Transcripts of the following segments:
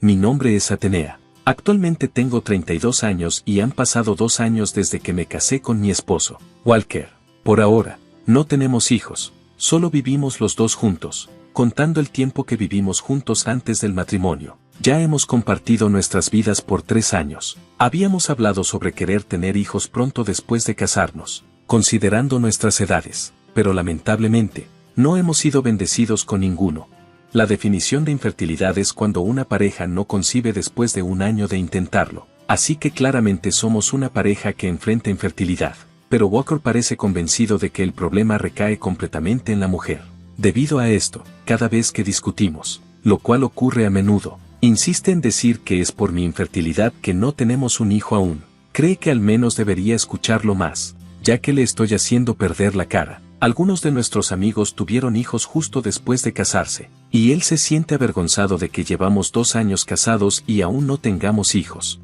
mi nombre es Atenea. Actualmente tengo 32 años y han pasado 2 años desde que me casé con mi esposo, Walker. Por ahora, no tenemos hijos, solo vivimos los dos juntos, contando el tiempo que vivimos juntos antes del matrimonio. Ya hemos compartido nuestras vidas por 3 años. Habíamos hablado sobre querer tener hijos pronto después de casarnos, considerando nuestras edades, pero lamentablemente, no hemos sido bendecidos con ninguno. La definición de infertilidad es cuando una pareja no concibe después de 1 año de intentarlo, así que claramente somos una pareja que enfrenta infertilidad, pero Walker parece convencido de que el problema recae completamente en la mujer. Debido a esto, cada vez que discutimos, lo cual ocurre a menudo, insiste en decir que es por mi infertilidad que no tenemos un hijo aún. Cree que al menos debería escucharlo más, ya que le estoy haciendo perder la cara. Algunos de nuestros amigos tuvieron hijos justo después de casarse, y él se siente avergonzado de que llevamos 2 años casados y aún no tengamos hijos.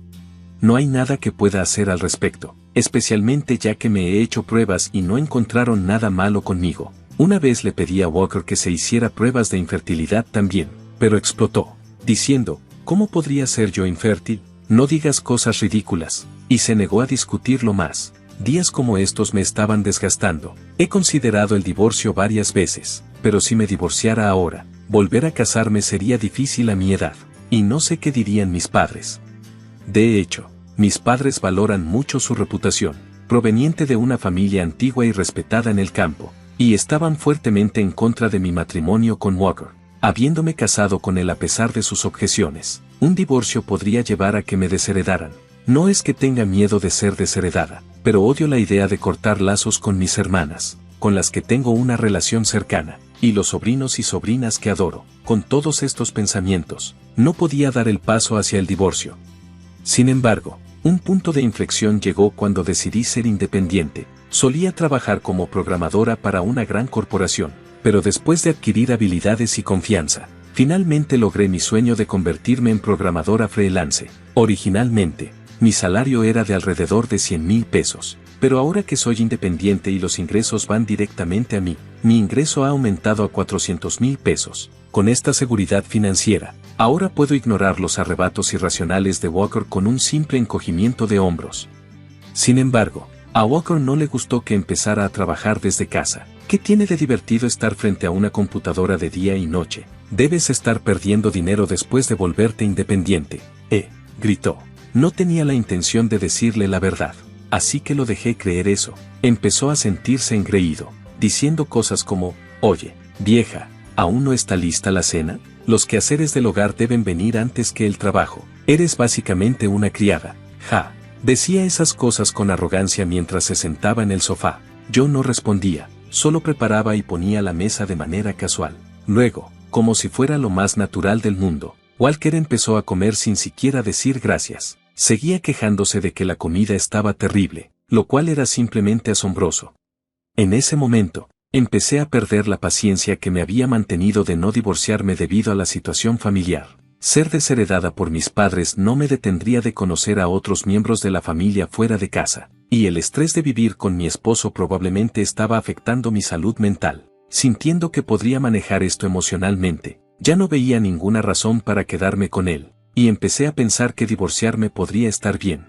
No hay nada que pueda hacer al respecto, especialmente ya que me he hecho pruebas y no encontraron nada malo conmigo. Una vez le pedí a Walker que se hiciera pruebas de infertilidad también, pero explotó, diciendo, ¿cómo podría ser yo infértil? No digas cosas ridículas, y se negó a discutirlo más. Días como estos me estaban desgastando. He considerado el divorcio varias veces, pero si me divorciara ahora, volver a casarme sería difícil a mi edad, y no sé qué dirían mis padres. De hecho, mis padres valoran mucho su reputación, proveniente de una familia antigua y respetada en el campo, y estaban fuertemente en contra de mi matrimonio con Walker, habiéndome casado con él a pesar de sus objeciones. Un divorcio podría llevar a que me desheredaran. No es que tenga miedo de ser desheredada, pero odio la idea de cortar lazos con mis hermanas, con las que tengo una relación cercana, y los sobrinos y sobrinas que adoro. Con todos estos pensamientos, no podía dar el paso hacia el divorcio. Sin embargo, un punto de inflexión llegó cuando decidí ser independiente. Solía trabajar como programadora para una gran corporación, pero después de adquirir habilidades y confianza, finalmente logré mi sueño de convertirme en programadora freelance. Originalmente, mi salario era de alrededor de 100,000 pesos, pero ahora que soy independiente y los ingresos van directamente a mí, mi ingreso ha aumentado a 400,000 pesos. Con esta seguridad financiera, ahora puedo ignorar los arrebatos irracionales de Walker con un simple encogimiento de hombros. Sin embargo, a Walker no le gustó que empezara a trabajar desde casa. ¿Qué tiene de divertido estar frente a una computadora de día y noche? Debes estar perdiendo dinero después de volverte independiente, gritó. No tenía la intención de decirle la verdad, así que lo dejé creer eso. Empezó a sentirse engreído, diciendo cosas como, oye, vieja, ¿aún no está lista la cena? Los quehaceres del hogar deben venir antes que el trabajo. Eres básicamente una criada. Ja. Decía esas cosas con arrogancia mientras se sentaba en el sofá. Yo no respondía, solo preparaba y ponía la mesa de manera casual. Luego, como si fuera lo más natural del mundo, Walker empezó a comer sin siquiera decir gracias. Seguía quejándose de que la comida estaba terrible, lo cual era simplemente asombroso. En ese momento, empecé a perder la paciencia que me había mantenido de no divorciarme debido a la situación familiar. Ser desheredada por mis padres no me detendría de conocer a otros miembros de la familia fuera de casa, y el estrés de vivir con mi esposo probablemente estaba afectando mi salud mental. Sintiendo que podría manejar esto emocionalmente, ya no veía ninguna razón para quedarme con él, y empecé a pensar que divorciarme podría estar bien.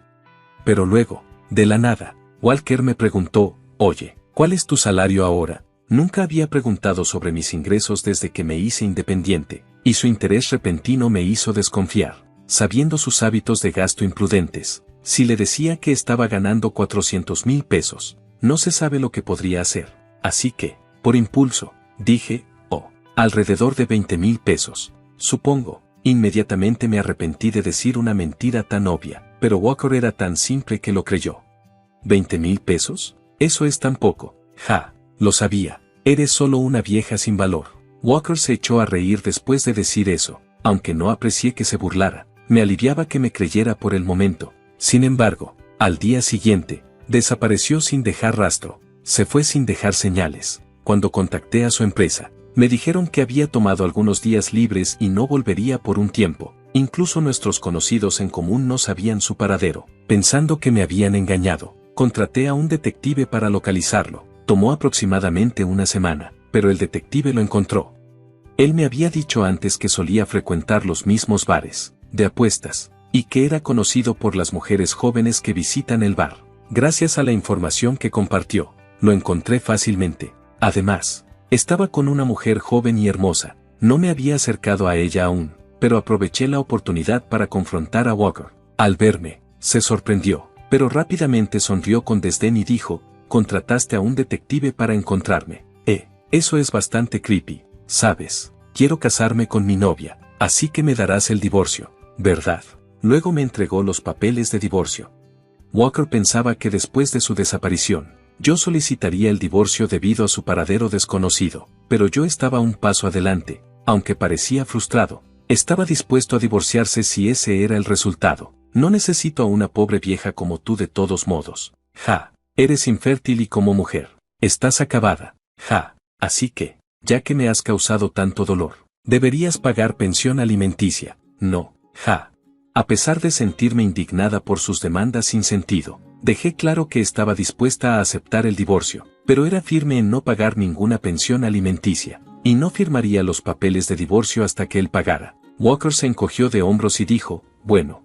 Pero luego, de la nada, Walker me preguntó, oye, ¿cuál es tu salario ahora? Nunca había preguntado sobre mis ingresos desde que me hice independiente, y su interés repentino me hizo desconfiar, sabiendo sus hábitos de gasto imprudentes. Si le decía que estaba ganando 400,000 pesos, no se sabe lo que podría hacer. Así que, por impulso, dije, alrededor de 20,000 pesos, supongo. Inmediatamente me arrepentí de decir una mentira tan obvia, pero Walker era tan simple que lo creyó. ¿20,000 pesos? Eso es tan poco. Ja, lo sabía. Eres solo una vieja sin valor. Walker se echó a reír después de decir eso, aunque no aprecié que se burlara. Me aliviaba que me creyera por el momento. Sin embargo, al día siguiente, desapareció sin dejar rastro. Se fue sin dejar señales. Cuando contacté a su empresa, me dijeron que había tomado algunos días libres y no volvería por un tiempo. Incluso nuestros conocidos en común no sabían su paradero. Pensando que me habían engañado, contraté a un detective para localizarlo. Tomó aproximadamente una semana, pero el detective lo encontró. Él me había dicho antes que solía frecuentar los mismos bares, de apuestas, y que era conocido por las mujeres jóvenes que visitan el bar. Gracias a la información que compartió, lo encontré fácilmente. Además, estaba con una mujer joven y hermosa. No me había acercado a ella aún, pero aproveché la oportunidad para confrontar a Walker. Al verme, se sorprendió, pero rápidamente sonrió con desdén y dijo: «Contrataste a un detective para encontrarme. Eso es bastante creepy, ¿sabes? Quiero casarme con mi novia, así que me darás el divorcio, ¿verdad?». Luego me entregó los papeles de divorcio. Walker pensaba que después de su desaparición, yo solicitaría el divorcio debido a su paradero desconocido, pero yo estaba un paso adelante. Aunque parecía frustrado, estaba dispuesto a divorciarse si ese era el resultado. «No necesito a una pobre vieja como tú de todos modos. Ja, eres infértil y como mujer, estás acabada. Ja, así que, ya que me has causado tanto dolor, deberías pagar pensión alimenticia. No, ja». A pesar de sentirme indignada por sus demandas sin sentido, dejé claro que estaba dispuesta a aceptar el divorcio, pero era firme en no pagar ninguna pensión alimenticia, y no firmaría los papeles de divorcio hasta que él pagara. Walker se encogió de hombros y dijo: bueno,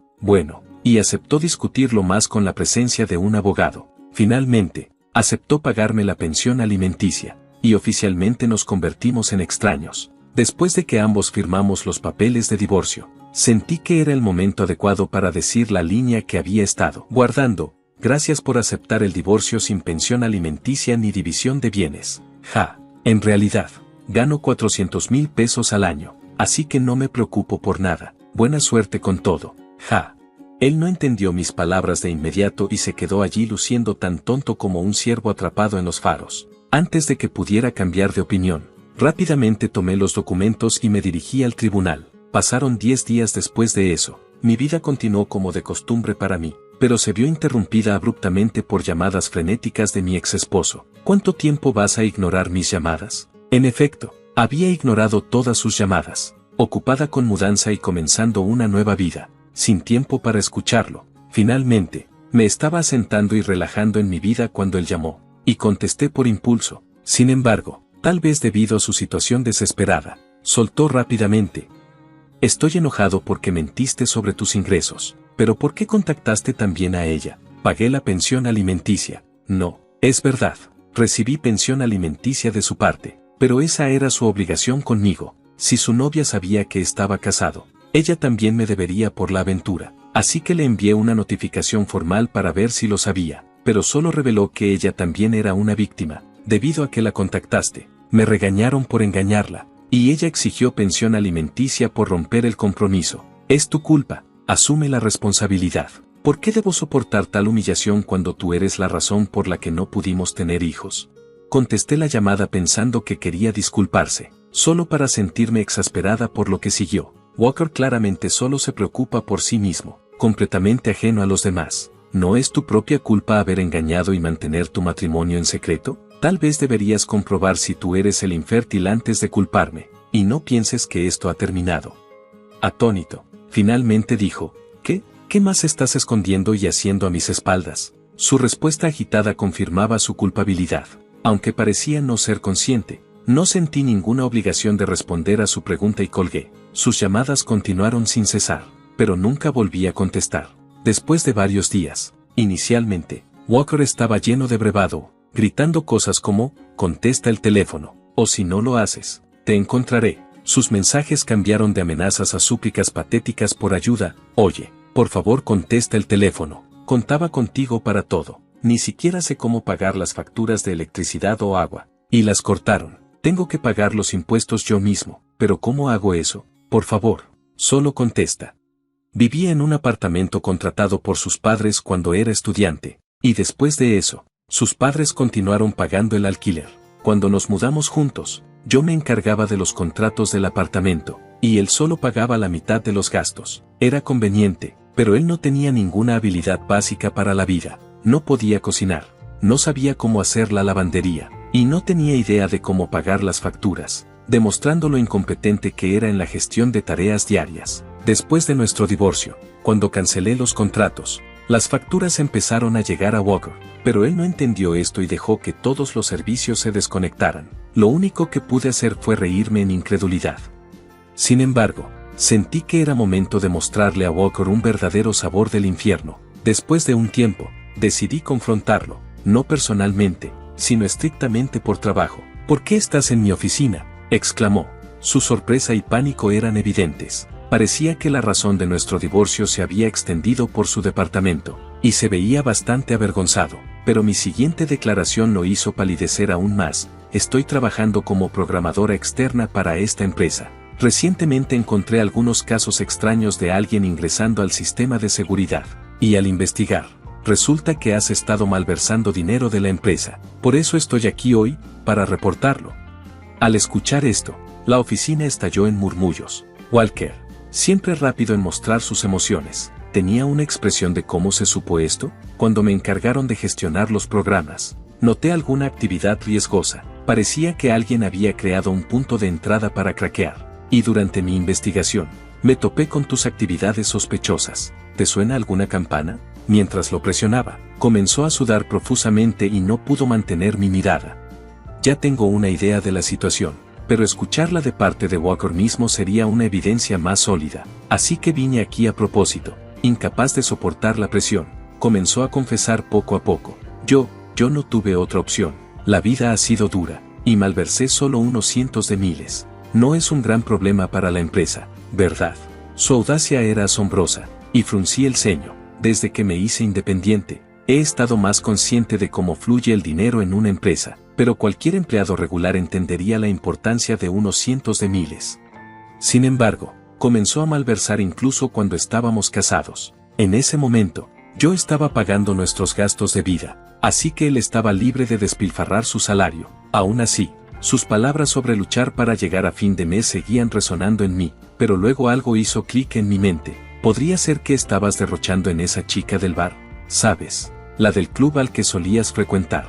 y aceptó discutirlo más con la presencia de un abogado. Finalmente, aceptó pagarme la pensión alimenticia, y oficialmente nos convertimos en extraños. Después de que ambos firmamos los papeles de divorcio, sentí que era el momento adecuado para decir la línea que había estado guardando: «Gracias por aceptar el divorcio sin pensión alimenticia ni división de bienes. Ja, en realidad, gano 400,000 pesos al año, así que no me preocupo por nada. Buena suerte con todo. Ja». Él no entendió mis palabras de inmediato y se quedó allí luciendo tan tonto como un ciervo atrapado en los faros. Antes de que pudiera cambiar de opinión, rápidamente tomé los documentos y me dirigí al tribunal. Pasaron 10 días después de eso. Mi vida continuó como de costumbre para mí, pero se vio interrumpida abruptamente por llamadas frenéticas de mi ex esposo. «¿Cuánto tiempo vas a ignorar mis llamadas?». En efecto, había ignorado todas sus llamadas, ocupada con mudanza y comenzando una nueva vida, sin tiempo para escucharlo. Finalmente, me estaba asentando y relajando en mi vida cuando él llamó, y contesté por impulso. Sin embargo, tal vez debido a su situación desesperada, soltó rápidamente: «Estoy enojado porque mentiste sobre tus ingresos. Pero ¿por qué contactaste también a ella? Pagué la pensión alimenticia». «No, es verdad, recibí pensión alimenticia de su parte, pero esa era su obligación conmigo. Si su novia sabía que estaba casado, ella también me debería por la aventura. Así que le envié una notificación formal para ver si lo sabía, pero solo reveló que ella también era una víctima. Debido a que la contactaste, me regañaron por engañarla, y ella exigió pensión alimenticia por romper el compromiso. Es tu culpa, asume la responsabilidad. ¿Por qué debo soportar tal humillación cuando tú eres la razón por la que no pudimos tener hijos?». Contesté la llamada pensando que quería disculparse, solo para sentirme exasperada por lo que siguió. Walker claramente solo se preocupa por sí mismo, completamente ajeno a los demás. ¿No es tu propia culpa haber engañado y mantener tu matrimonio en secreto? Tal vez deberías comprobar si tú eres el infértil antes de culparme, y no pienses que esto ha terminado. Atónito, finalmente dijo: ¿Qué más estás escondiendo y haciendo a mis espaldas? Su respuesta agitada confirmaba su culpabilidad, aunque parecía no ser consciente. No sentí ninguna obligación de responder a su pregunta y colgué. Sus llamadas continuaron sin cesar, pero nunca volví a contestar. Después de varios días, inicialmente, Walker estaba lleno de brevado, gritando cosas como: «Contesta el teléfono, o si no lo haces, te encontraré». Sus mensajes cambiaron de amenazas a súplicas patéticas por ayuda. «Oye, por favor contesta el teléfono, contaba contigo para todo. Ni siquiera sé cómo pagar las facturas de electricidad o agua, y las cortaron. Tengo que pagar los impuestos yo mismo, pero ¿cómo hago eso? Por favor, solo contesta». Vivía en un apartamento contratado por sus padres cuando era estudiante, y después de eso, sus padres continuaron pagando el alquiler. Cuando nos mudamos juntos, yo me encargaba de los contratos del apartamento, y él solo pagaba la mitad de los gastos. Era conveniente, pero él no tenía ninguna habilidad básica para la vida. No podía cocinar, no sabía cómo hacer la lavandería, y no tenía idea de cómo pagar las facturas, demostrando lo incompetente que era en la gestión de tareas diarias. Después de nuestro divorcio, cuando cancelé los contratos, las facturas empezaron a llegar a Walker, pero él no entendió esto y dejó que todos los servicios se desconectaran. Lo único que pude hacer fue reírme en incredulidad. Sin embargo, Sentí que era momento de mostrarle a Walker un verdadero sabor del infierno. Después de un tiempo, decidí confrontarlo, no personalmente, sino estrictamente por trabajo. ¿Por qué estás en mi oficina?, exclamó. Su sorpresa y pánico eran evidentes. Parecía que la razón de nuestro divorcio se había extendido por su departamento, y se veía bastante avergonzado. Pero mi siguiente declaración lo hizo palidecer aún más. Estoy trabajando como programadora externa para esta empresa. Recientemente encontré algunos casos extraños de alguien ingresando al sistema de seguridad, y al investigar, resulta que has estado malversando dinero de la empresa. Por eso estoy aquí hoy, para reportarlo. Al escuchar esto, la oficina estalló en murmullos. Walker, siempre rápido en mostrar sus emociones, tenía una expresión de cómo se supo esto. Cuando me encargaron de gestionar los programas, noté alguna actividad riesgosa. Parecía que alguien había creado un punto de entrada para craquear. Y durante mi investigación, me topé con tus actividades sospechosas. ¿Te suena alguna campana? Mientras lo presionaba, comenzó a sudar profusamente y no pudo mantener mi mirada. Ya tengo una idea de la situación, pero escucharla de parte de Walker mismo sería una evidencia más sólida. Así que vine aquí a propósito. Incapaz de soportar la presión, comenzó a confesar poco a poco. Yo no tuve otra opción. La vida ha sido dura, y malversé solo unos cientos de miles. No es un gran problema para la empresa, ¿verdad? Su audacia era asombrosa, y fruncí el ceño. Desde que me hice independiente, he estado más consciente de cómo fluye el dinero en una empresa, pero cualquier empleado regular entendería la importancia de unos cientos de miles. Sin embargo, comenzó a malversar incluso cuando estábamos casados. En ese momento, yo estaba pagando nuestros gastos de vida, así que él estaba libre de despilfarrar su salario. Aún así, sus palabras sobre luchar para llegar a fin de mes seguían resonando en mí, pero luego algo hizo clic en mi mente. ¿Podría ser que estabas derrochando en esa chica del bar? ¿Sabes? La del club al que solías frecuentar.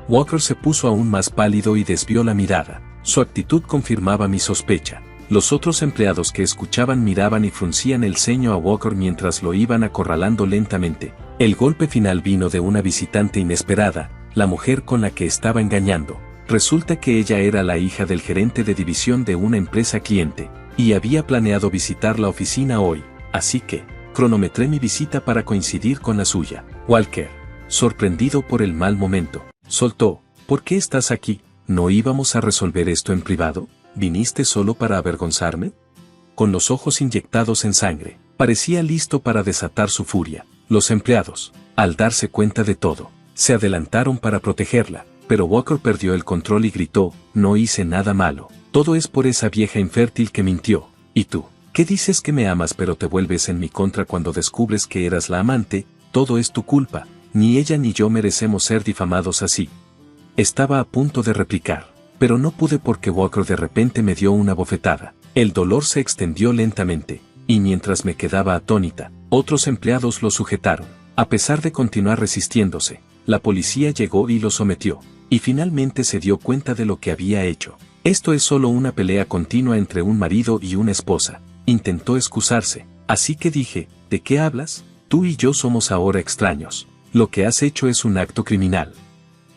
Walker se puso aún más pálido y desvió la mirada. Su actitud confirmaba mi sospecha. Los otros empleados que escuchaban miraban y fruncían el ceño a Walker mientras lo iban acorralando lentamente. El golpe final vino de una visitante inesperada, la mujer con la que estaba engañando. Resulta que ella era la hija del gerente de división de una empresa cliente, y había planeado visitar la oficina hoy, así que cronometré mi visita para coincidir con la suya. Walker, sorprendido por el mal momento, soltó. ¿Por qué estás aquí? ¿No íbamos a resolver esto en privado? ¿Viniste solo para avergonzarme? Con los ojos inyectados en sangre, parecía listo para desatar su furia. Los empleados, al darse cuenta de todo, se adelantaron para protegerla. Pero Walker perdió el control y gritó, no hice nada malo, todo es por esa vieja infértil que mintió. ¿Y tú? ¿Qué dices que me amas pero te vuelves en mi contra cuando descubres que eras la amante? Todo es tu culpa, ni ella ni yo merecemos ser difamados así. Estaba a punto de replicar, pero no pude porque Walker de repente me dio una bofetada. El dolor se extendió lentamente, y mientras me quedaba atónita, otros empleados lo sujetaron. A pesar de continuar resistiéndose, la policía llegó y lo sometió. Y finalmente se dio cuenta de lo que había hecho. Esto es solo una pelea continua entre un marido y una esposa. Intentó excusarse. Así que dije, ¿de qué hablas? Tú y yo somos ahora extraños. Lo que has hecho es un acto criminal.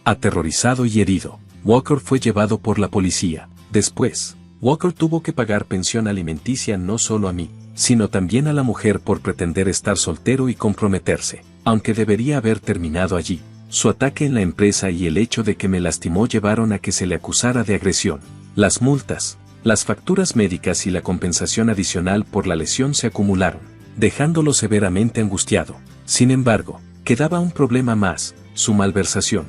Aterrorizado y herido, Walker fue llevado por la policía. Después, Walker tuvo que pagar pensión alimenticia no solo a mí, sino también a la mujer por pretender estar soltero y comprometerse, aunque debería haber terminado allí. Su ataque en la empresa y el hecho de que me lastimó llevaron a que se le acusara de agresión. Las multas, las facturas médicas y la compensación adicional por la lesión se acumularon, dejándolo severamente angustiado. Sin embargo, quedaba un problema más, su malversación.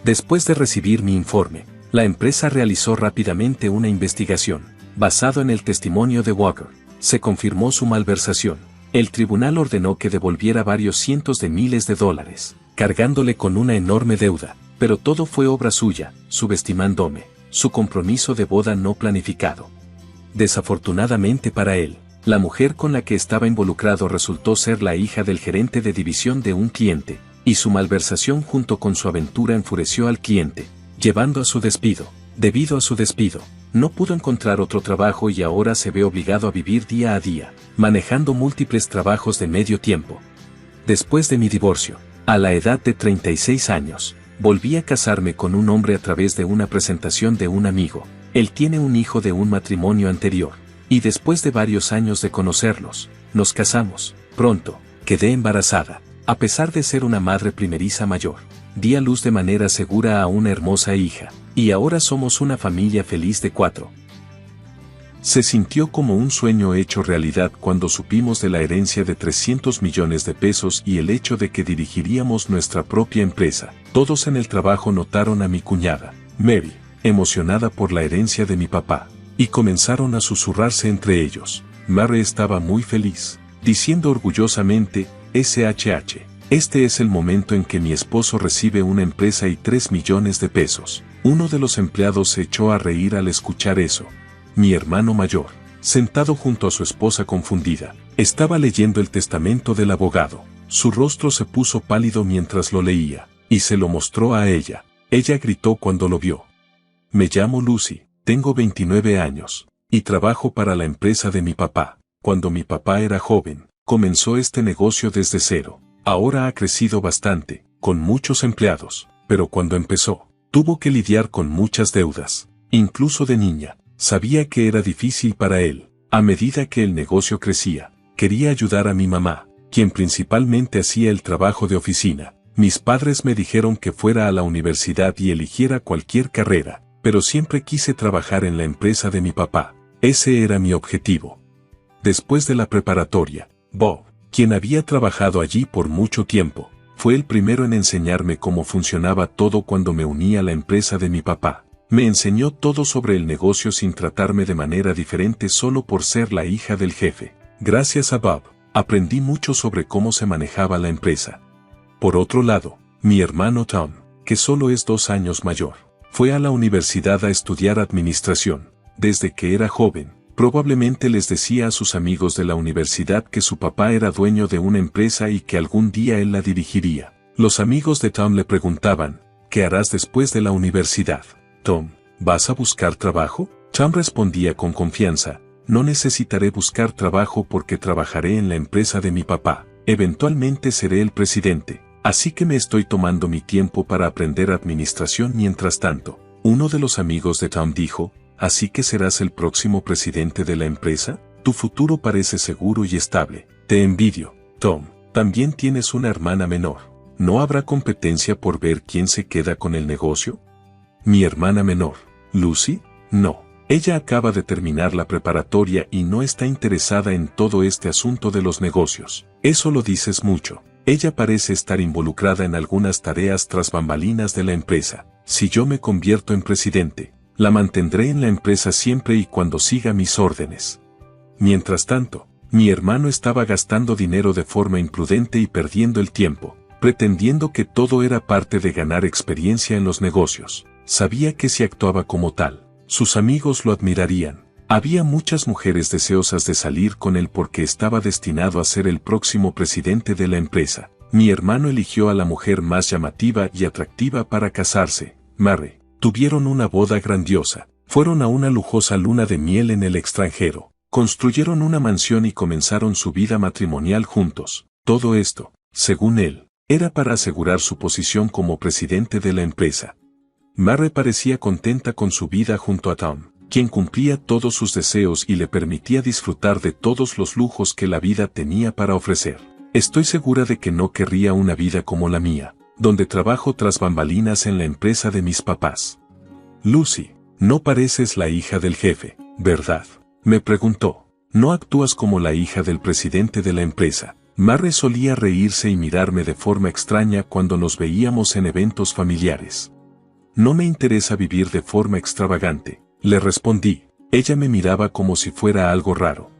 Después de recibir mi informe, la empresa realizó rápidamente una investigación. Basado en el testimonio de Walker, se confirmó su malversación. El tribunal ordenó que devolviera varios cientos de miles de dólares, cargándole con una enorme deuda, pero todo fue obra suya, subestimándome, su compromiso de boda no planificado. Desafortunadamente para él, la mujer con la que estaba involucrado resultó ser la hija del gerente de división de un cliente, y su malversación junto con su aventura enfureció al cliente, llevando a su despido. Debido a su despido, no pudo encontrar otro trabajo y ahora se ve obligado a vivir día a día, manejando múltiples trabajos de medio tiempo. Después de mi divorcio, a la edad de 36 años, volví a casarme con un hombre a través de una presentación de un amigo. Él tiene un hijo de un matrimonio anterior. Y después de varios años de conocerlos, nos casamos. Pronto, quedé embarazada. A pesar de ser una madre primeriza mayor, di a luz de manera segura a una hermosa hija. Y ahora somos una familia feliz de 4. Se sintió como un sueño hecho realidad cuando supimos de la herencia de 300 millones de pesos y el hecho de que dirigiríamos nuestra propia empresa. Todos en el trabajo notaron a mi cuñada, Mary, emocionada por la herencia de mi papá, y comenzaron a susurrarse entre ellos. Mary estaba muy feliz, diciendo orgullosamente, SHH, este es el momento en que mi esposo recibe una empresa y 3 millones de pesos. Uno de los empleados se echó a reír al escuchar eso. Mi hermano mayor, sentado junto a su esposa confundida, estaba leyendo el testamento del abogado. Su rostro se puso pálido mientras lo leía, y se lo mostró a ella. Ella gritó cuando lo vio. Me llamo Lucy, tengo 29 años, y trabajo para la empresa de mi papá. Cuando mi papá era joven, comenzó este negocio desde cero. Ahora ha crecido bastante, con muchos empleados, pero cuando empezó, tuvo que lidiar con muchas deudas, incluso de niña. Sabía que era difícil para él. A medida que el negocio crecía, quería ayudar a mi mamá, quien principalmente hacía el trabajo de oficina. Mis padres me dijeron que fuera a la universidad y eligiera cualquier carrera, pero siempre quise trabajar en la empresa de mi papá. Ese era mi objetivo. Después de la preparatoria, Bob, quien había trabajado allí por mucho tiempo, fue el primero en enseñarme cómo funcionaba todo cuando me uní a la empresa de mi papá. Me enseñó todo sobre el negocio sin tratarme de manera diferente solo por ser la hija del jefe. Gracias a Bob, aprendí mucho sobre cómo se manejaba la empresa. Por otro lado, mi hermano Tom, que solo es 2 años mayor, fue a la universidad a estudiar administración. Desde que era joven, probablemente les decía a sus amigos de la universidad que su papá era dueño de una empresa y que algún día él la dirigiría. Los amigos de Tom le preguntaban, ¿qué harás después de la universidad? Tom, ¿vas a buscar trabajo? Tom respondía con confianza, no necesitaré buscar trabajo porque trabajaré en la empresa de mi papá. Eventualmente seré el presidente, así que me estoy tomando mi tiempo para aprender administración mientras tanto. Uno de los amigos de Tom dijo, ¿así que serás el próximo presidente de la empresa? Tu futuro parece seguro y estable. Te envidio, Tom. También tienes una hermana menor. ¿No habrá competencia por ver quién se queda con el negocio? Mi hermana menor, Lucy, no. Ella acaba de terminar la preparatoria y no está interesada en todo este asunto de los negocios. Eso lo dices mucho. Ella parece estar involucrada en algunas tareas tras bambalinas de la empresa. Si yo me convierto en presidente, la mantendré en la empresa siempre y cuando siga mis órdenes. Mientras tanto, mi hermano estaba gastando dinero de forma imprudente y perdiendo el tiempo, pretendiendo que todo era parte de ganar experiencia en los negocios. Sabía que si actuaba como tal, sus amigos lo admirarían. Había muchas mujeres deseosas de salir con él porque estaba destinado a ser el próximo presidente de la empresa. Mi hermano eligió a la mujer más llamativa y atractiva para casarse, Mary. Tuvieron una boda grandiosa, fueron a una lujosa luna de miel en el extranjero, construyeron una mansión y comenzaron su vida matrimonial juntos. Todo esto, según él, era para asegurar su posición como presidente de la empresa. Mary parecía contenta con su vida junto a Tom, quien cumplía todos sus deseos y le permitía disfrutar de todos los lujos que la vida tenía para ofrecer. Estoy segura de que no querría una vida como la mía, donde trabajo tras bambalinas en la empresa de mis papás. Lucy, no pareces la hija del jefe, ¿verdad? Me preguntó. No actúas como la hija del presidente de la empresa. Mary solía reírse y mirarme de forma extraña cuando nos veíamos en eventos familiares. No me interesa vivir de forma extravagante, le respondí. Ella me miraba como si fuera algo raro.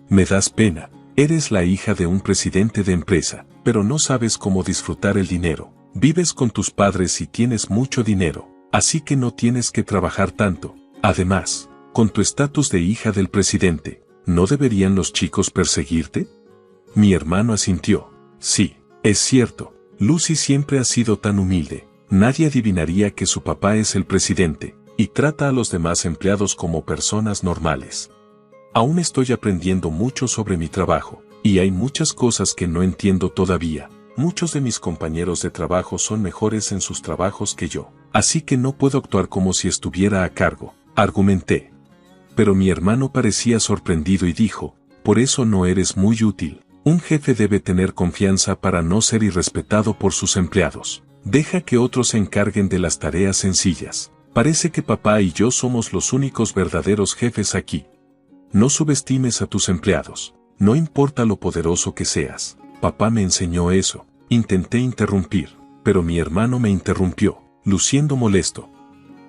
Me das pena, eres la hija de un presidente de empresa, pero no sabes cómo disfrutar el dinero. Vives con tus padres y tienes mucho dinero, así que no tienes que trabajar tanto. Además, con tu estatus de hija del presidente, ¿no deberían los chicos perseguirte? Mi hermano asintió. Sí, es cierto, Lucy siempre ha sido tan humilde. Nadie adivinaría que su papá es el presidente, y trata a los demás empleados como personas normales. Aún estoy aprendiendo mucho sobre mi trabajo, y hay muchas cosas que no entiendo todavía. Muchos de mis compañeros de trabajo son mejores en sus trabajos que yo, así que no puedo actuar como si estuviera a cargo, argumenté. pero mi hermano parecía sorprendido y dijo, por eso no eres muy útil. Un jefe debe tener confianza para no ser irrespetado por sus empleados. Deja que otros se encarguen de las tareas sencillas. Parece que papá y yo somos los únicos verdaderos jefes aquí. No subestimes a tus empleados. No importa lo poderoso que seas. Papá me enseñó eso. Intenté interrumpir, pero mi hermano me interrumpió, luciendo molesto.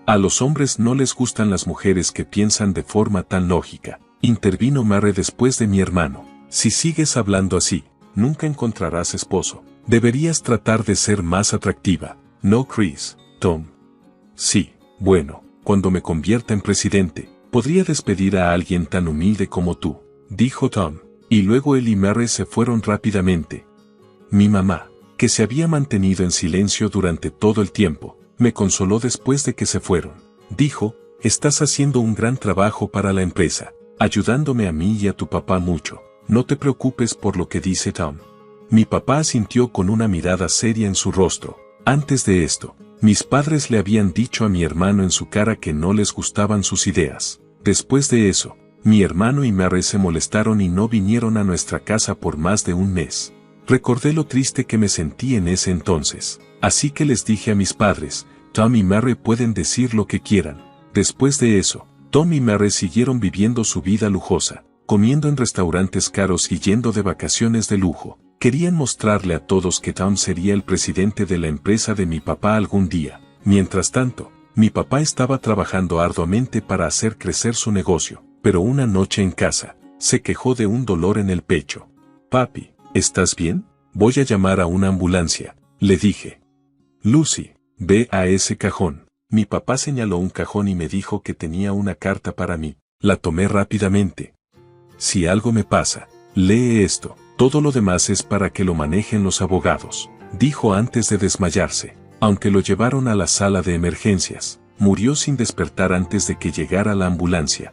A los hombres no les gustan las mujeres que piensan de forma tan lógica. Intervino Mary después de mi hermano. Si sigues hablando así, nunca encontrarás esposo. Deberías tratar de ser más atractiva. No, Chris, Tom. Sí, bueno, cuando me convierta en presidente, podría despedir a alguien tan humilde como tú, dijo Tom. Y luego él y Mary se fueron rápidamente. Mi mamá, que se había mantenido en silencio durante todo el tiempo, me consoló después de que se fueron. Dijo, estás haciendo un gran trabajo para la empresa, ayudándome a mí y a tu papá mucho. No te preocupes por lo que dice Tom. Mi papá asintió con una mirada seria en su rostro. Antes de esto, mis padres le habían dicho a mi hermano en su cara que no les gustaban sus ideas. Después de eso, mi hermano y Mary se molestaron y no vinieron a nuestra casa por más de un mes. Recordé lo triste que me sentí en ese entonces. Así que les dije a mis padres, Tom y Mary pueden decir lo que quieran. Después de eso, Tom y Mary siguieron viviendo su vida lujosa, comiendo en restaurantes caros y yendo de vacaciones de lujo. Querían mostrarle a todos que Tom sería el presidente de la empresa de mi papá algún día. Mientras tanto, mi papá estaba trabajando arduamente para hacer crecer su negocio, pero una noche en casa, se quejó de un dolor en el pecho. Papi, ¿estás bien? Voy a llamar a una ambulancia, le dije. Lucy, ve a ese cajón. Mi papá señaló un cajón y me dijo que tenía una carta para mí. La tomé rápidamente. Si algo me pasa, lee esto. Todo lo demás es para que lo manejen los abogados, dijo antes de desmayarse. Aunque lo llevaron a la sala de emergencias, murió sin despertar antes de que llegara la ambulancia.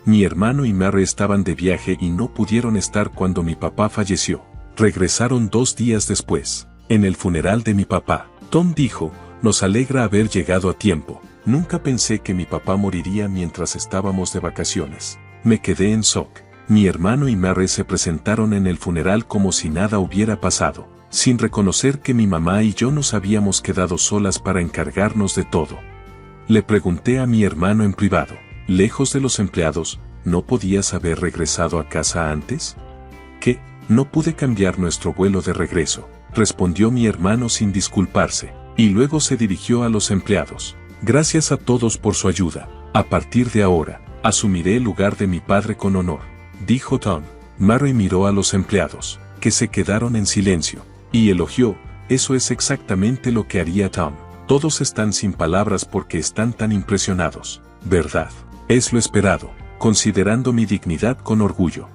Mi hermano y Mary estaban de viaje y no pudieron estar cuando mi papá falleció. Regresaron 2 días después, en el funeral de mi papá. Tom dijo, nos alegra haber llegado a tiempo. Nunca pensé que mi papá moriría mientras estábamos de vacaciones. Me quedé en shock. Mi hermano y Mary se presentaron en el funeral como si nada hubiera pasado, sin reconocer que mi mamá y yo nos habíamos quedado solas para encargarnos de todo. Le pregunté a mi hermano en privado, lejos de los empleados, ¿no podías haber regresado a casa antes? ¿Qué? No pude cambiar nuestro vuelo de regreso, respondió mi hermano sin disculparse, y luego se dirigió a los empleados. Gracias a todos por su ayuda. A partir de ahora, asumiré el lugar de mi padre con honor, dijo Tom. Mary miró a los empleados, que se quedaron en silencio, y elogió, eso es exactamente lo que haría Tom. Todos están sin palabras porque están tan impresionados, ¿verdad? Es lo esperado, considerando mi dignidad con orgullo.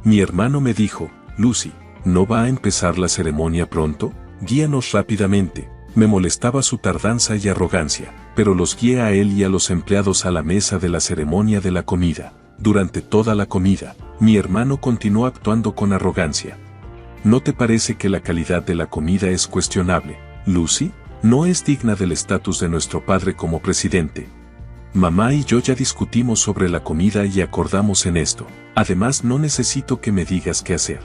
Mi hermano me dijo, Lucy, ¿no va a empezar la ceremonia pronto? Guíanos rápidamente. Me molestaba su tardanza y arrogancia, pero los guié a él y a los empleados a la mesa de la ceremonia de la comida. Durante toda la comida, mi hermano continuó actuando con arrogancia. ¿No te parece que la calidad de la comida es cuestionable, Lucy? No es digna del estatus de nuestro padre como presidente. Mamá y yo ya discutimos sobre la comida y acordamos en esto. Además, no necesito que me digas qué hacer.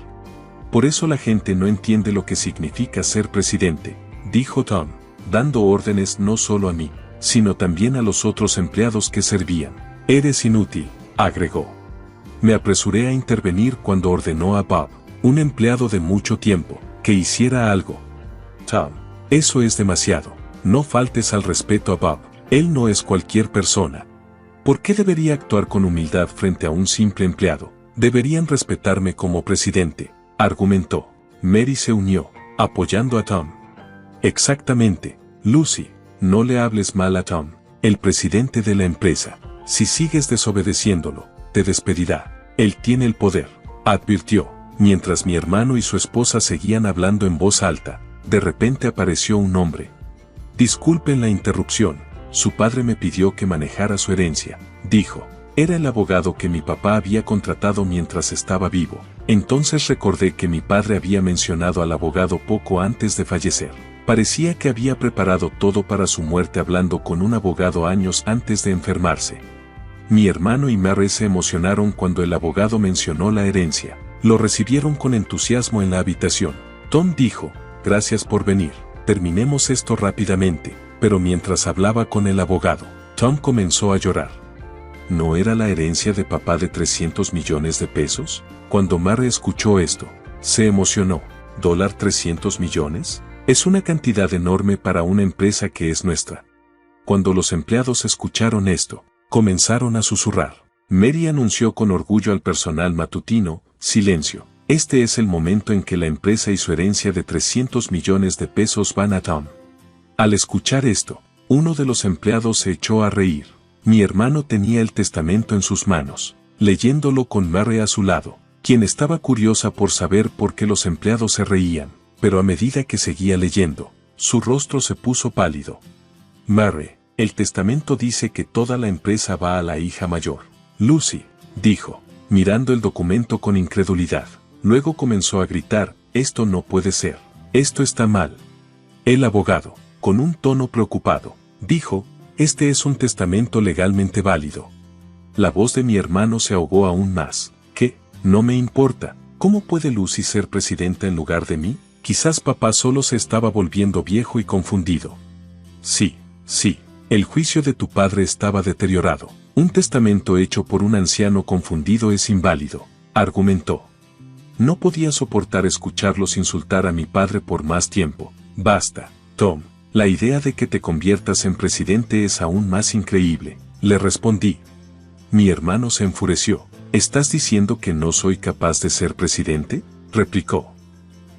Por eso la gente no entiende lo que significa ser presidente, dijo Tom, dando órdenes no solo a mí, sino también a los otros empleados que servían. Eres inútil, agregó. Me apresuré a intervenir cuando ordenó a Bob, un empleado de mucho tiempo, que hiciera algo. Tom, eso es demasiado. No faltes al respeto a Bob. Él no es cualquier persona. ¿Por qué debería actuar con humildad frente a un simple empleado? Deberían respetarme como presidente, argumentó. Mary se unió, apoyando a Tom. Exactamente, Lucy, no le hables mal a Tom, el presidente de la empresa. Si sigues desobedeciéndolo, te despedirá. Él tiene el poder, advirtió. Mientras mi hermano y su esposa seguían hablando en voz alta, de repente apareció un hombre. Disculpen la interrupción. Su padre me pidió que manejara su herencia, dijo. Era el abogado que mi papá había contratado mientras estaba vivo. Entonces recordé que mi padre había mencionado al abogado poco antes de fallecer. Parecía que había preparado todo para su muerte hablando con un abogado años antes de enfermarse. Mi hermano y Mary se emocionaron cuando el abogado mencionó la herencia. Lo recibieron con entusiasmo en la habitación. Tom dijo, gracias por venir. Terminemos esto rápidamente. Pero mientras hablaba con el abogado, Tom comenzó a llorar. ¿No era la herencia de papá de 300 millones de pesos? Cuando Mary escuchó esto, se emocionó. ¿$300 millones? Es una cantidad enorme para una empresa que es nuestra. Cuando los empleados escucharon esto, comenzaron a susurrar. Mary anunció con orgullo al personal matutino, silencio. Este es el momento en que la empresa y su herencia de 300 millones de pesos van a Tom. Al escuchar esto, uno de los empleados se echó a reír. Mi hermano tenía el testamento en sus manos, leyéndolo con Mary a su lado, quien estaba curiosa por saber por qué los empleados se reían, pero a medida que seguía leyendo, su rostro se puso pálido. Mary, el testamento dice que toda la empresa va a la hija mayor. Lucy, dijo, mirando el documento con incredulidad. Luego comenzó a gritar, esto no puede ser, esto está mal. El abogado, con un tono preocupado, dijo, este es un testamento legalmente válido. La voz de mi hermano se ahogó aún más. ¿Qué? No me importa. ¿Cómo puede Lucy ser presidenta en lugar de mí? Quizás papá solo se estaba volviendo viejo y confundido. Sí, el juicio de tu padre estaba deteriorado. Un testamento hecho por un anciano confundido es inválido, argumentó. No podía soportar escucharlos insultar a mi padre por más tiempo. Basta, Tom. La idea de que te conviertas en presidente es aún más increíble, le respondí. Mi hermano se enfureció. ¿Estás diciendo que no soy capaz de ser presidente?, replicó.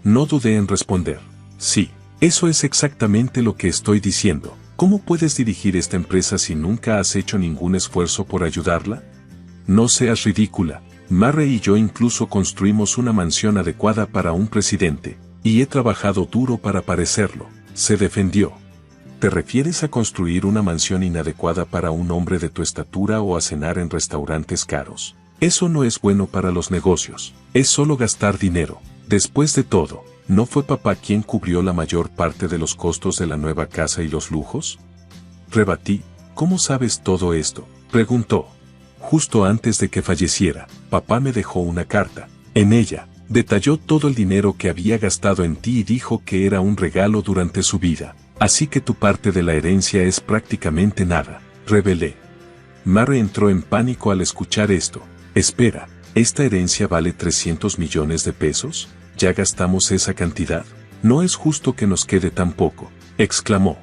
No dudé en responder. Sí, eso es exactamente lo que estoy diciendo. ¿Cómo puedes dirigir esta empresa si nunca has hecho ningún esfuerzo por ayudarla? No seas ridícula. Mary y yo incluso construimos una mansión adecuada para un presidente, y he trabajado duro para parecerlo, se defendió. ¿Te refieres a construir una mansión inadecuada para un hombre de tu estatura o a cenar en restaurantes caros? Eso no es bueno para los negocios, es solo gastar dinero. Después de todo, ¿no fue papá quien cubrió la mayor parte de los costos de la nueva casa y los lujos? Rebatí. ¿Cómo sabes todo esto?, preguntó. Justo antes de que falleciera, papá me dejó una carta. En ella, detalló todo el dinero que había gastado en ti y dijo que era un regalo durante su vida. Así que tu parte de la herencia es prácticamente nada, revelé. Mary entró en pánico al escuchar esto. Espera, ¿esta herencia vale 300 millones de pesos? ¿Ya gastamos esa cantidad? No es justo que nos quede tan poco, exclamó.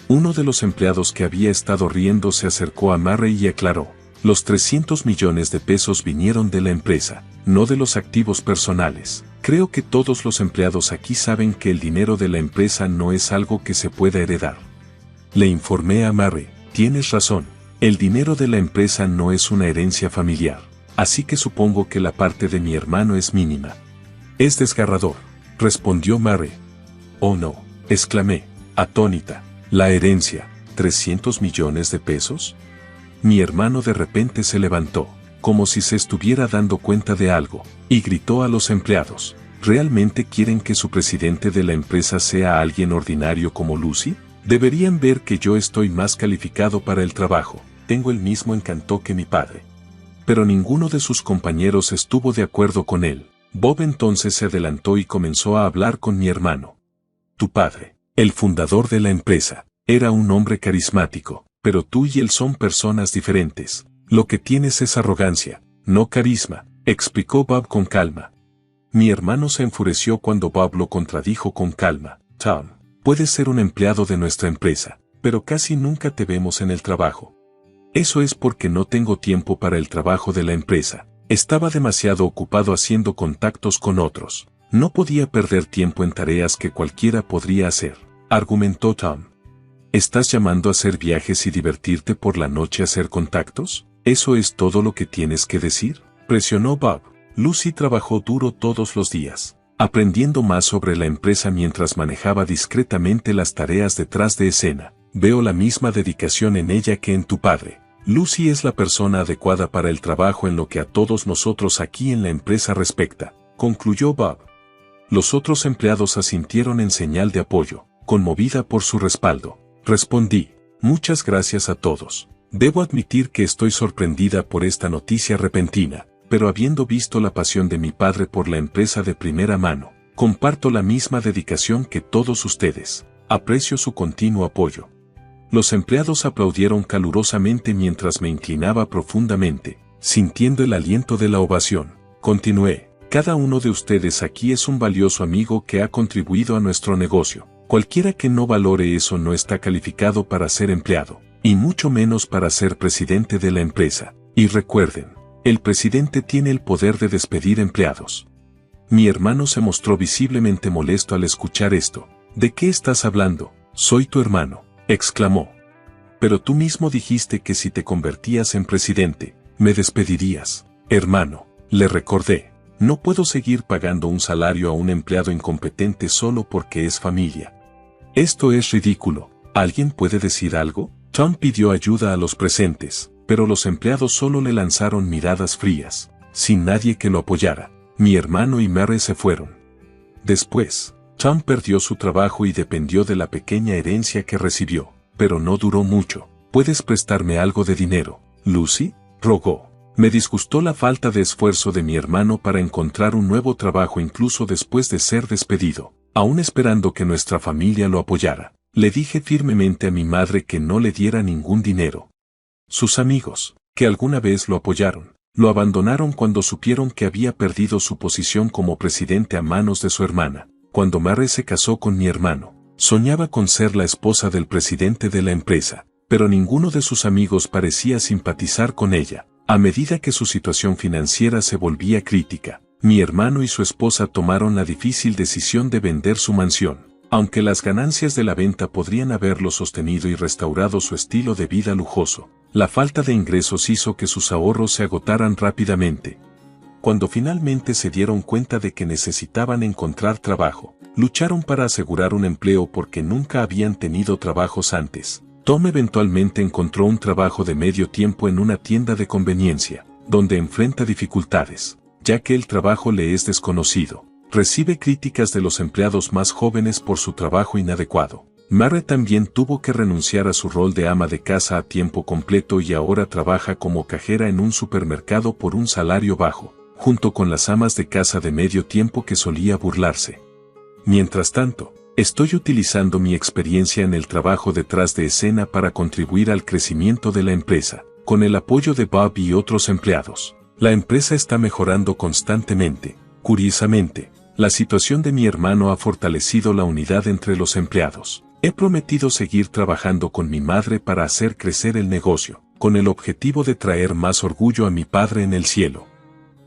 Uno de los empleados que había estado riendo se acercó a Mary y aclaró. Los 300 millones de pesos vinieron de la empresa, no de los activos personales. Creo que todos los empleados aquí saben que el dinero de la empresa no es algo que se pueda heredar. Le informé a Mary, tienes razón, el dinero de la empresa no es una herencia familiar, así que supongo que la parte de mi hermano es mínima. Es desgarrador, respondió Mary. Oh no, exclamé, atónita, la herencia, ¿300 millones de pesos? Mi hermano de repente se levantó, como si se estuviera dando cuenta de algo, y gritó a los empleados, ¿realmente quieren que su presidente de la empresa sea alguien ordinario como Lucy? Deberían ver que yo estoy más calificado para el trabajo, tengo el mismo encanto que mi padre. Pero ninguno de sus compañeros estuvo de acuerdo con él. Bob entonces se adelantó y comenzó a hablar con mi hermano. Tu padre, el fundador de la empresa, era un hombre carismático, pero tú y él son personas diferentes. Lo que tienes es arrogancia, no carisma, explicó Bob con calma. Mi hermano se enfureció cuando Bob lo contradijo con calma. Tom, puedes ser un empleado de nuestra empresa, pero casi nunca te vemos en el trabajo. Eso es porque no tengo tiempo para el trabajo de la empresa. Estaba demasiado ocupado haciendo contactos con otros. No podía perder tiempo en tareas que cualquiera podría hacer, argumentó Tom. ¿Estás llamando a hacer viajes y divertirte por la noche a hacer contactos? ¿Eso es todo lo que tienes que decir?, presionó Bob. Lucy trabajó duro todos los días, aprendiendo más sobre la empresa mientras manejaba discretamente las tareas detrás de escena. Veo la misma dedicación en ella que en tu padre. Lucy es la persona adecuada para el trabajo en lo que a todos nosotros aquí en la empresa respecta, concluyó Bob. Los otros empleados asintieron en señal de apoyo, conmovida por su respaldo. Respondí, muchas gracias a todos. Debo admitir que estoy sorprendida por esta noticia repentina, pero habiendo visto la pasión de mi padre por la empresa de primera mano, comparto la misma dedicación que todos ustedes. Aprecio su continuo apoyo. Los empleados aplaudieron calurosamente mientras me inclinaba profundamente, sintiendo el aliento de la ovación. Continué. Cada uno de ustedes aquí es un valioso amigo que ha contribuido a nuestro negocio. Cualquiera que no valore eso no está calificado para ser empleado, y mucho menos para ser presidente de la empresa. Y recuerden, el presidente tiene el poder de despedir empleados. Mi hermano se mostró visiblemente molesto al escuchar esto. ¿De qué estás hablando? Soy tu hermano, exclamó. Pero tú mismo dijiste que si te convertías en presidente, me despedirías. Hermano, le recordé. No puedo seguir pagando un salario a un empleado incompetente solo porque es familia. Esto es ridículo. ¿Alguien puede decir algo? Tom pidió ayuda a los presentes, pero los empleados solo le lanzaron miradas frías, sin nadie que lo apoyara. Mi hermano y Mary se fueron. Después, Tom perdió su trabajo y dependió de la pequeña herencia que recibió, pero no duró mucho. ¿Puedes prestarme algo de dinero, Lucy?, rogó. Me disgustó la falta de esfuerzo de mi hermano para encontrar un nuevo trabajo incluso después de ser despedido, aún esperando que nuestra familia lo apoyara. Le dije firmemente a mi madre que no le diera ningún dinero. Sus amigos, que alguna vez lo apoyaron, lo abandonaron cuando supieron que había perdido su posición como presidente a manos de su hermana. Cuando Mary se casó con mi hermano, soñaba con ser la esposa del presidente de la empresa, pero ninguno de sus amigos parecía simpatizar con ella. A medida que su situación financiera se volvía crítica, mi hermano y su esposa tomaron la difícil decisión de vender su mansión. Aunque las ganancias de la venta podrían haberlo sostenido y restaurado su estilo de vida lujoso, la falta de ingresos hizo que sus ahorros se agotaran rápidamente. Cuando finalmente se dieron cuenta de que necesitaban encontrar trabajo, lucharon para asegurar un empleo porque nunca habían tenido trabajos antes. Tom eventualmente encontró un trabajo de medio tiempo en una tienda de conveniencia, donde enfrenta dificultades, ya que el trabajo le es desconocido. Recibe críticas de los empleados más jóvenes por su trabajo inadecuado. Mary también tuvo que renunciar a su rol de ama de casa a tiempo completo y ahora trabaja como cajera en un supermercado por un salario bajo, junto con las amas de casa de medio tiempo que solía burlarse. Mientras tanto, estoy utilizando mi experiencia en el trabajo detrás de escena para contribuir al crecimiento de la empresa, con el apoyo de Bob y otros empleados. La empresa está mejorando constantemente. Curiosamente, la situación de mi hermano ha fortalecido la unidad entre los empleados. He prometido seguir trabajando con mi madre para hacer crecer el negocio, con el objetivo de traer más orgullo a mi padre en el cielo.